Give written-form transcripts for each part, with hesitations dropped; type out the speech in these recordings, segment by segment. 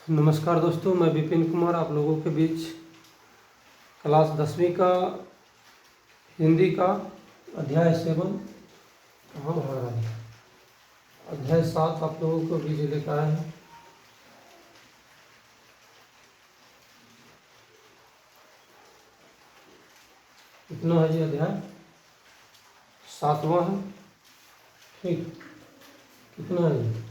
नमस्कार दोस्तों, मैं विपिन कुमार आप लोगों के बीच क्लास 10वीं का हिंदी का अध्याय 7 कहाँ भाग रहा है, अध्याय 7 आप लोगों को बीच लेकर आए हैं। कितना है ये अध्याय? 7वां है। ठीक, कितना है ये?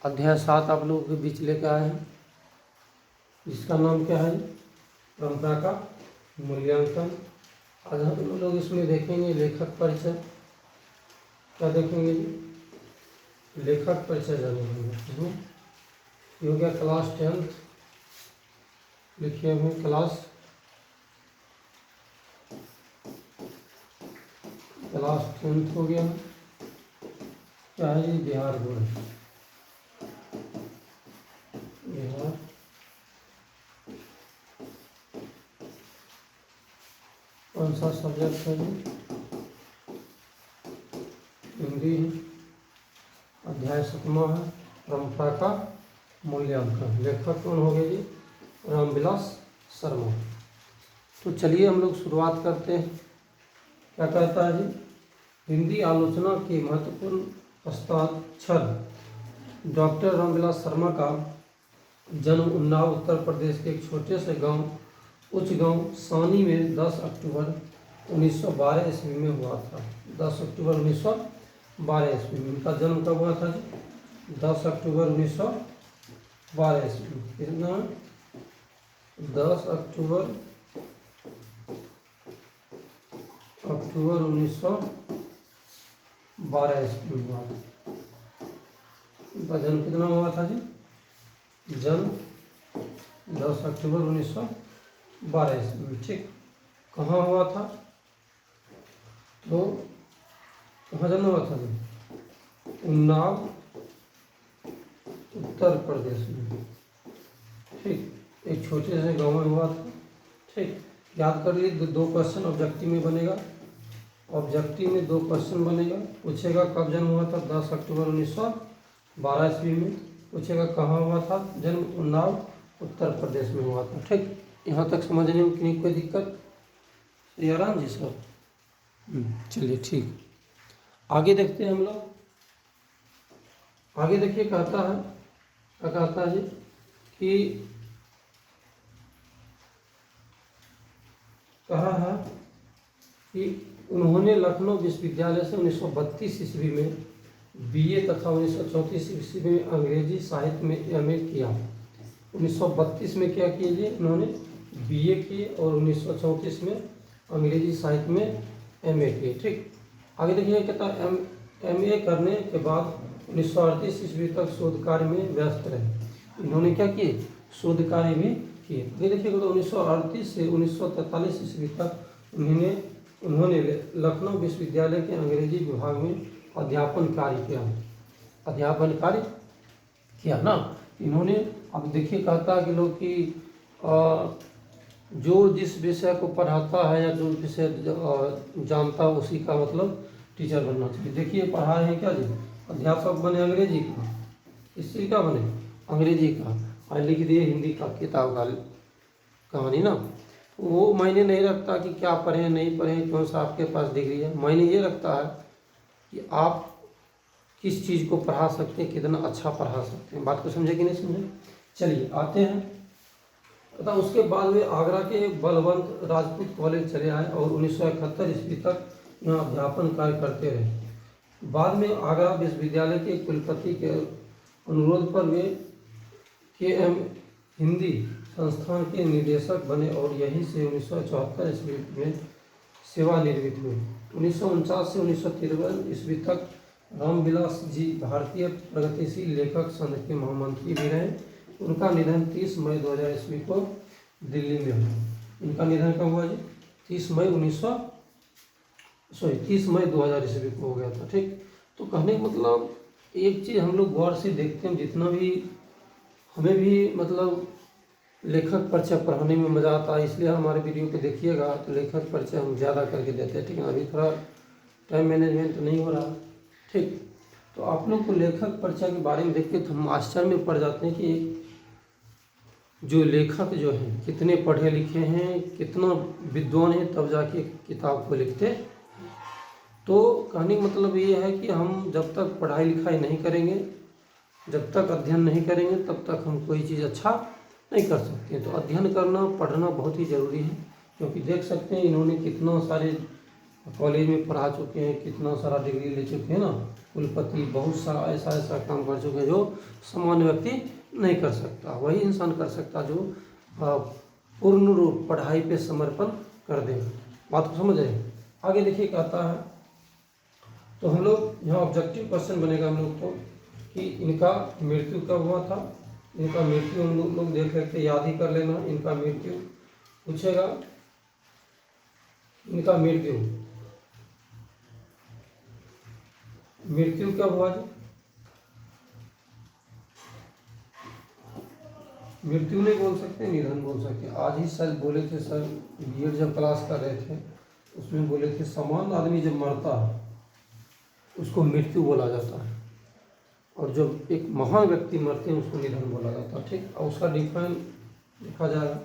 अध्याय 7 आप लोगों के बीच लेकर आए हैं, जिसका नाम क्या है? परंपरा का मूल्यांकन। आज हम लोग इसमें देखेंगे लेखक परिचय। क्या देखेंगे? लेखक परिचय जानेंगे। ये हो गया क्लास 10th, लिखिए हुए क्लास 10th हो गया। क्या है ये? बिहार बोर्ड, बिहार कौन सा सब्जेक्ट है? हिंदी है। अध्याय 7वां है, परंपरा का मूल्यांकन। लेखक कौन हो गए जी? रामविलास शर्मा। तो चलिए हम लोग शुरुआत करते हैं। क्या कहता है जी? हिंदी आलोचना के महत्वपूर्ण हस्ताक्षर। डॉक्टर रामविलास शर्मा का जन्म उन्नाव उत्तर प्रदेश के एक छोटे से गांव उच्च गांव सानी में 10 अक्टूबर 1912 ईस्वी में हुआ था। 10 अक्टूबर 1912 ईस्वी में उनका जन्म कब हुआ था जी? 10 अक्टूबर 1912 ईस्वी में। कितना? 10 अक्टूबर 1912 ईस्वी में हुआ था। उनका जन्म कितना हुआ था जी? जन्म 10 अक्टूबर 1912 ईस्वी में। ठीक, कहाँ हुआ था? तो कहाँ जन्म हुआ था जी? उन्नाव उत्तर प्रदेश में। ठीक, एक छोटे से गांव में हुआ था। ठीक, याद कर लीजिए। दो क्वेश्चन ऑब्जेक्टिव में बनेगा। ऑब्जेक्टिव में 2 क्वेश्चन बनेगा। पूछेगा कब जन्म हुआ था? 10 अक्टूबर 1912 ईस्वी में। पूछेगा कहाँ हुआ था जन्म? उन्नाव उत्तर प्रदेश में हुआ था। ठीक, यहाँ तक समझने में नहीं कोई दिक्कत? आराम जी सर। चलिए ठीक, आगे देखते हैं हम लोग। आगे देखिए, कहता है, क्या कहता है जी कि कहा है कि उन्होंने लखनऊ विश्वविद्यालय से 1932 ईस्वी में बीए तथा 1934 ईस्वी में अंग्रेजी साहित्य में एमए किया। 1932 में क्या किए जी? उन्होंने बीए किए और 1934 में अंग्रेजी साहित्य में एमए किए। ठीक, आगे देखिए, कहता एमए करने के बाद 1938 ईस्वी तक शोध कार्य में व्यस्त रहे। इन्होंने क्या किए? शोध कार्य भी किए। ये देखिएगा, तो 1938 से 1943 ईस्वी तक उन्होंने लखनऊ विश्वविद्यालय के अंग्रेजी विभाग में अध्यापन कार्य किया। अध्यापन कार्य किया ना इन्होंने। अब देखिए, कहता है कि लोग कि जो जिस विषय को पढ़ाता है या जो विषय जानता है उसी का मतलब टीचर बनना चाहिए। देखिए, पढ़ा रहे हैं क्या जी? अध्यापक बने अंग्रेजी का, इस चीज़ का बने अंग्रेजी का, और लिख दिए हिंदी का किताब का कहानी ना। वो मायने नहीं रखता कि क्या पढ़ें नहीं पढ़ें, कौन सा आपके पास डिग्री है। मायने ये रखता है कि आप किस चीज़ को पढ़ा सकते हैं, कितना अच्छा पढ़ा सकते हैं। बात को समझे कि नहीं समझे? चलिए आते हैं। तथा उसके बाद वे आगरा के बलवंत राजपूत कॉलेज चले आए और 1971 ईस्वी तक यहाँ अध्यापन कार्य करते रहे। बाद में आगरा विश्वविद्यालय के कुलपति के अनुरोध पर वे KM हिंदी संस्थान के निदेशक बने और यहीं से 1974 ईस्वी में सेवानिवृत्त हुए। 1949 से 1953 ईस्वी तक रामविलास जी भारतीय प्रगतिशील लेखक संघ के महामंत्री भी रहे। उनका निधन 30 मई 2000 ईस्वी को दिल्ली में हुआ। उनका निधन कब हुआ जी? 30 मई 2000 ईस्वी को हो गया था। ठीक, तो कहने का मतलब एक चीज़ हम लोग गौर से देखते हैं, जितना भी हमें भी मतलब लेखक परिचय पढ़ाने में मज़ा आता है, इसलिए हमारे वीडियो को देखिएगा तो लेखक परिचय हम ज़्यादा करके देते हैं। ठीक है, अभी थोड़ा टाइम मैनेजमेंट नहीं हो रहा। ठीक, तो आप लोग को लेखक परिचय के बारे में देख के तो हम आश्चर्य में पड़ जाते हैं कि जो लेखक जो हैं कितने पढ़े लिखे हैं, कितना विद्वान हैं, तब जाके किताब को लिखते। तो कहने का मतलब ये है कि हम जब तक पढ़ाई लिखाई नहीं करेंगे, जब तक अध्ययन नहीं करेंगे, तब तक हम कोई चीज़ अच्छा नहीं कर सकते। तो अध्ययन करना, पढ़ना बहुत ही ज़रूरी है, क्योंकि देख सकते हैं इन्होंने कितना सारे कॉलेज में पढ़ा चुके हैं, कितना सारा डिग्री ले चुके हैं ना, कुलपति, बहुत सारा ऐसा ऐसा काम कर चुके हैं जो सामान्य व्यक्ति नहीं कर सकता। वही इंसान कर सकता जो पूर्ण रूप पढ़ाई पे समर्पण कर दे। बात को समझ रहे? आगे देखिए कहता है, तो हम लोग यहाँ ऑब्जेक्टिव क्वेश्चन बनेगा हम लोग को कि इनका मृत्यु कब हुआ था। इनका मृत्यु हम लोग देख लेते, याद ही कर लेना। इनका मृत्यु पूछेगा, इनका मृत्यु कब हुआ जी? मृत्यु नहीं बोल सकते, निधन बोल सकते। आज ही सर बोले थे, सर बीएड जब क्लास कर रहे थे उसमें बोले थे सामान्य आदमी जब मरता है उसको मृत्यु बोला जाता है, और जब एक महान व्यक्ति मरते हैं उसको निधन बोला जाता है। ठीक, और उसका डिफाइन लिखा जाएगा।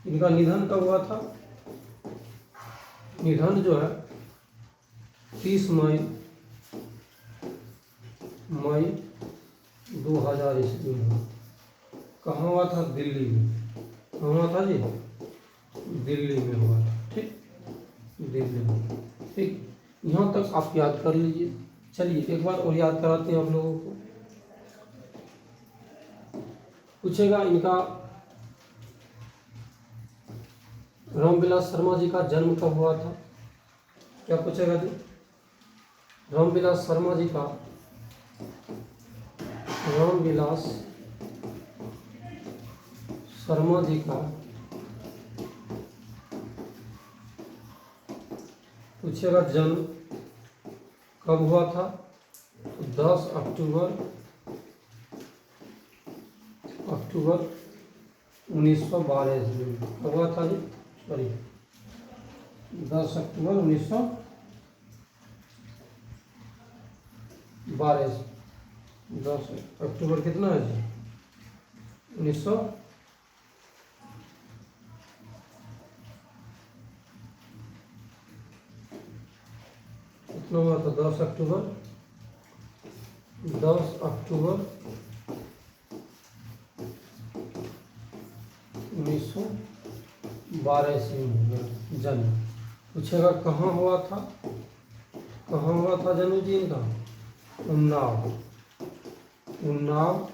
इनका निधन कब हुआ था? निधन जो है 30 मई 2000 ईस्वी में। कहाँ हुआ था? दिल्ली में। कहाँ हुआ था जी? दिल्ली में हुआ था। ठीक, दिल्ली में। ठीक, यहाँ तक आप याद कर लीजिए। चलिए एक बार और याद कराते हैं आप लोगों को। पूछेगा इनका रामविलास शर्मा जी का जन्म कब हुआ था? क्या पूछेगा जी? रामविलास शर्मा जी का, रामविलास शर्मा जी का पूछेगा जन्म कब हुआ था? तो 10 अक्टूबर 1912 ईस्वी में। कब हुआ था जी? सॉरी, 10 अक्टूबर 1912। 10 अक्टूबर कितना है जी? 1900 कितना हुआ था? 10 अक्टूबर 1912 ईस्वी में जन्म। पूछेगा कहाँ हुआ था? कहाँ हुआ था जन्म जी इनका? उन्नाव,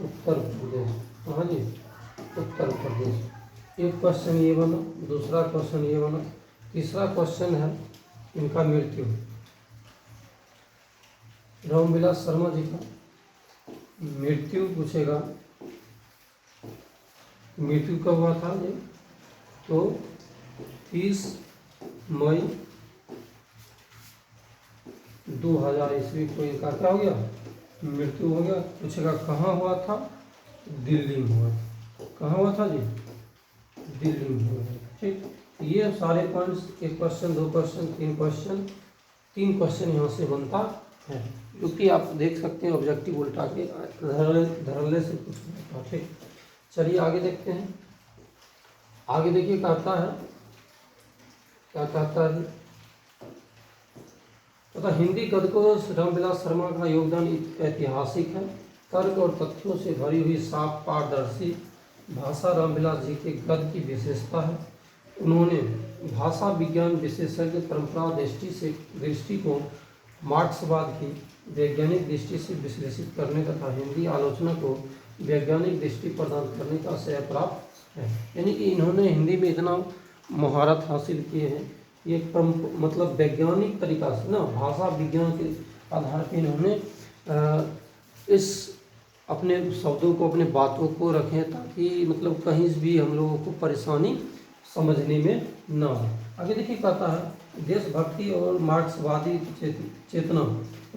उत्तर प्रदेश। कहाँ जी? उत्तर प्रदेश। एक क्वेश्चन ये बना, दूसरा क्वेश्चन ये बना, तीसरा क्वेश्चन है इनका मृत्यु। रामविलास शर्मा जी का मृत्यु पूछेगा, मृत्यु कब हुआ था जी? तो 30 मई 2000 ईस्वी को इनका क्या हो गया? मृत्यु हो गया। पूछेगा कहाँ हुआ था? दिल्ली में हुआ। कहाँ हुआ था जी? दिल्ली में हुआ। ठीक, ये सारे पॉइंट्स, एक क्वेश्चन, दो क्वेश्चन, तीन क्वेश्चन, 3 क्वेश्चन यहाँ से बनता है, क्योंकि आप देख सकते हैं ऑब्जेक्टिव उल्टा के धरल्ले से कुछ बनता। ठीक, चलिए आगे देखते हैं। आगे देखिए कहता है, क्या कहता है? तथा हिंदी गद्यकोश रामविलास शर्मा का योगदान ऐतिहासिक है। तर्क और तथ्यों से भरी हुई साफ पारदर्शी भाषा रामविलास जी के गद्य की विशेषता है। उन्होंने भाषा विज्ञान विशेषज्ञ परंपरा दृष्टि को मार्क्सवाद की वैज्ञानिक दृष्टि से विश्लेषित करने तथा हिंदी आलोचना को वैज्ञानिक दृष्टि प्रदान करने का श्रेय प्राप्त है। यानी कि इन्होंने हिंदी में इतना महारत हासिल किए हैं, ये मतलब वैज्ञानिक तरीका से ना, भाषा विज्ञान के आधार पर इन्होंने इस अपने शब्दों को, अपने बातों को रखें ताकि मतलब कहीं भी हम लोगों को परेशानी समझने में ना हो। आगे देखिए कहता है देशभक्ति और मार्क्सवादी चेतना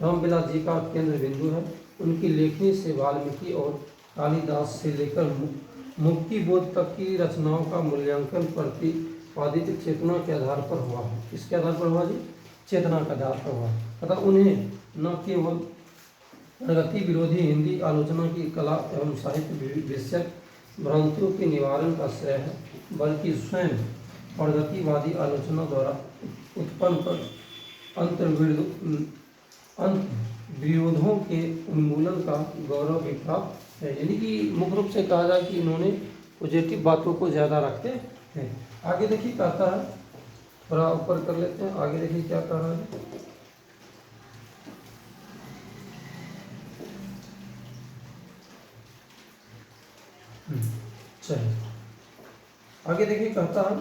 रामविलास जी का केंद्र बिंदु है। उनकी लेखनी से वाल्मीकि और कालिदास से लेकर मुक्ति बोध तक की रचनाओं का मूल्यांकन प्रतिपादित चेतना के आधार पर हुआ है। किसके आधार पर हुआ जी? चेतना का जाता हुआ तथा उन्हें न केवल प्रगति विरोधी हिंदी आलोचना की कला एवं साहित्य विषयक भ्रांतियों के निवारण का श्रेय है, बल्कि स्वयं प्रगतिवादी आलोचना द्वारा उत्पन्न कर अंतर्विरोधों के उन्मूलन का गौरव भी प्राप्त है। यानी कि मुख्य रूप से कहा जाए कि इन्होंने पॉजिटिव बातों को ज़्यादा रखते हैं। आगे देखिए कहता है, थोड़ा ऊपर कर लेते हैं, आगे देखिए क्या कह रहा है। चलिए आगे देखिए कहता है,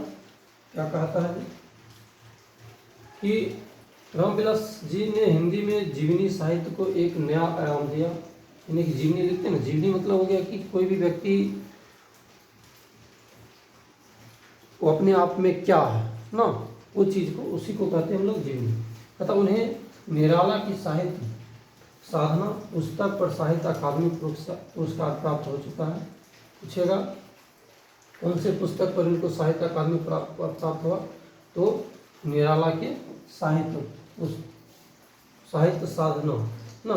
क्या कहता है कि रामविलास जी ने हिंदी में जीवनी साहित्य को एक नया आयाम दिया। यानी कि जीवनी लिखते हैं ना, जीवनी मतलब हो गया कि कोई भी व्यक्ति वो अपने आप में क्या है ना, वो चीज़ को, उसी को कहते हैं हम लोग जीवनी। तथा उन्हें निराला की साहित्य साधना पुस्तक पर साहित्य अकादमी पुरस्कार प्राप्त हो चुका है। पूछेगा कौन से पुस्तक पर इनको साहित्य अकादमी प्राप्त हुआ, तो निराला के साहित्य साधना ना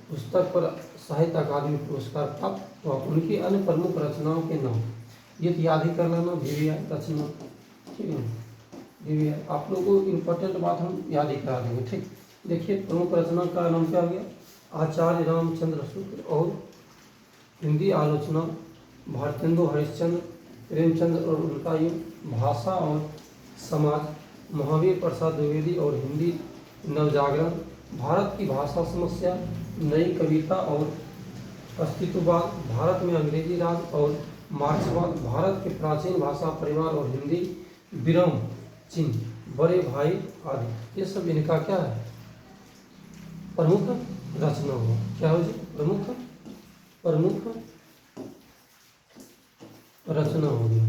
पुस्तक पर साहित्य अकादमी पुरस्कार प्राप्त हुआ। उनकी अन्य प्रमुख रचनाओं के नाम ये तो याद ही कर लेना, VVI रचना, ठीक है, VVI आप लोगों को इम्पोर्टेंट बात हम याद ही करा देंगे। ठीक, देखिए प्रमुख रचना का नाम क्या हो गया, आचार्य रामचंद्र शुक्ल और हिंदी आलोचना, भारतेंदु हरिश्चंद्र, प्रेमचंद्र और उनका युग, भाषा और समाज, महावीर प्रसाद द्विवेदी और हिंदी नवजागरण, भारत की भाषा समस्या, नई कविता और अस्तित्ववाद, भारत में अंग्रेजी राज और मार्क्सवाद, भारत के प्राचीन भाषा परिवार और हिंदी विराम चिन्ह, बड़े भाई आदि। ये सब इनका क्या है, प्रमुख रचना हुआ। क्या हो जी, प्रमुख रचना हो गया।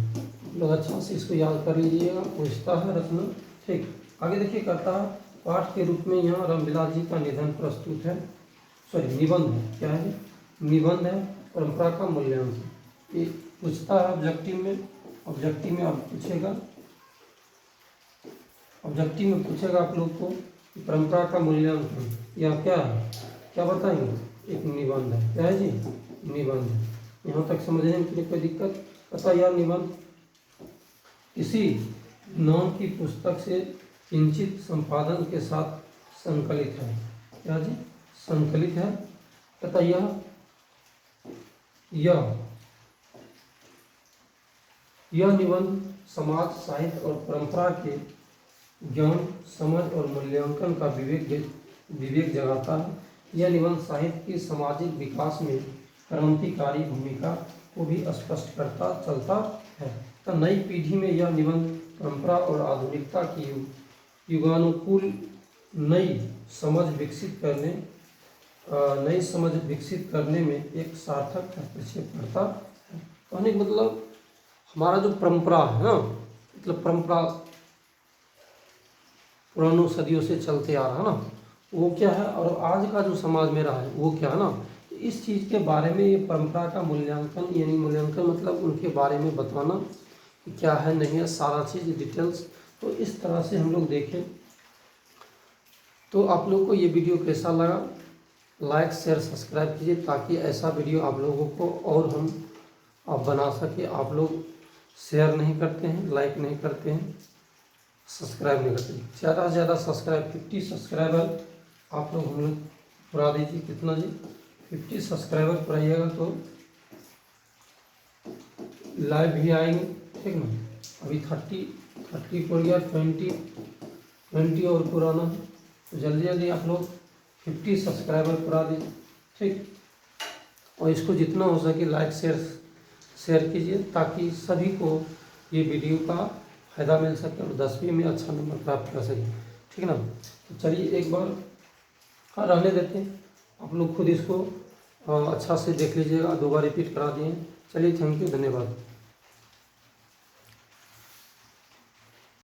लोग अच्छा से इसको याद कर लीजिएगा, पूछता है रचना। ठीक, आगे देखिए करता है, पाठ के रूप में यहाँ रामविलास जी का निधन प्रस्तुत है, सॉरी निबंध है। क्या है, निबंध है, परंपरा का मूल्यांकन। ये पूछता है ऑब्जेक्टिव में आप पूछेगा, ऑब्जेक्टिव में पूछेगा आप लोग को परंपरा का मूल्यांकन या क्या है, क्या बताएंगे, एक निबंध है। क्या है जी, निबंध है। यहाँ तक समझने में कोई दिक्कत, पता यह निबंध किसी नाम की पुस्तक से किंचित संपादन के साथ संकलित है। क्या जी, संकलित है। तथा यह निबंध समाज, साहित्य और परंपरा के ज्ञान, समझ और मूल्यांकन का विवेक जगाता है। यह निबंध साहित्य की सामाजिक विकास में क्रांतिकारी भूमिका को भी स्पष्ट करता चलता है। तो नई पीढ़ी में यह निबंध परंपरा और आधुनिकता की युगानुकूल नई समझ विकसित करने में एक सार्थक हस्तक्षेप करता है। कहने का मतलब हमारा जो परंपरा है ना, मतलब परंपरा पुरानों सदियों से चलते आ रहा है ना, वो क्या है, और आज का जो समाज में रहा है वो क्या है ना, इस चीज़ के बारे में ये परंपरा का मूल्यांकन, यानी मूल्यांकन मतलब उनके बारे में बताना कि क्या है नहीं है, सारा चीज़ डिटेल्स। तो इस तरह से हम लोग देखें। तो आप लोग को ये वीडियो कैसा लगा, लाइक शेयर सब्सक्राइब कीजिए, ताकि ऐसा वीडियो आप लोगों को और हम बना सके। आप लोग शेयर नहीं करते हैं, लाइक नहीं करते हैं, सब्सक्राइब नहीं करते। ज़्यादा से ज़्यादा सब्सक्राइब, 50 सब्सक्राइबर आप लोग हम लोग पूरा दीजिए। कितना जी, 50 सब्सक्राइबर पुराइएगा तो लाइव भी आएंगे, ठीक ना। अभी 30 हो गया, 20 और पुराना है, तो जल्दी जल्दी आप लोग 50 सब्सक्राइबर पूरा दीजिए, ठीक। और इसको जितना हो सके लाइक शेयर कीजिए, ताकि सभी को ये वीडियो का फ़ायदा मिल सके और 10वीं में अच्छा नंबर प्राप्त कर सके, ठीक ना। तो चलिए एक बार रहने देते हैं, आप लोग खुद इसको अच्छा से देख लीजिएगा, 2 बार रिपीट करा दिए। चलिए, थैंक यू, धन्यवाद।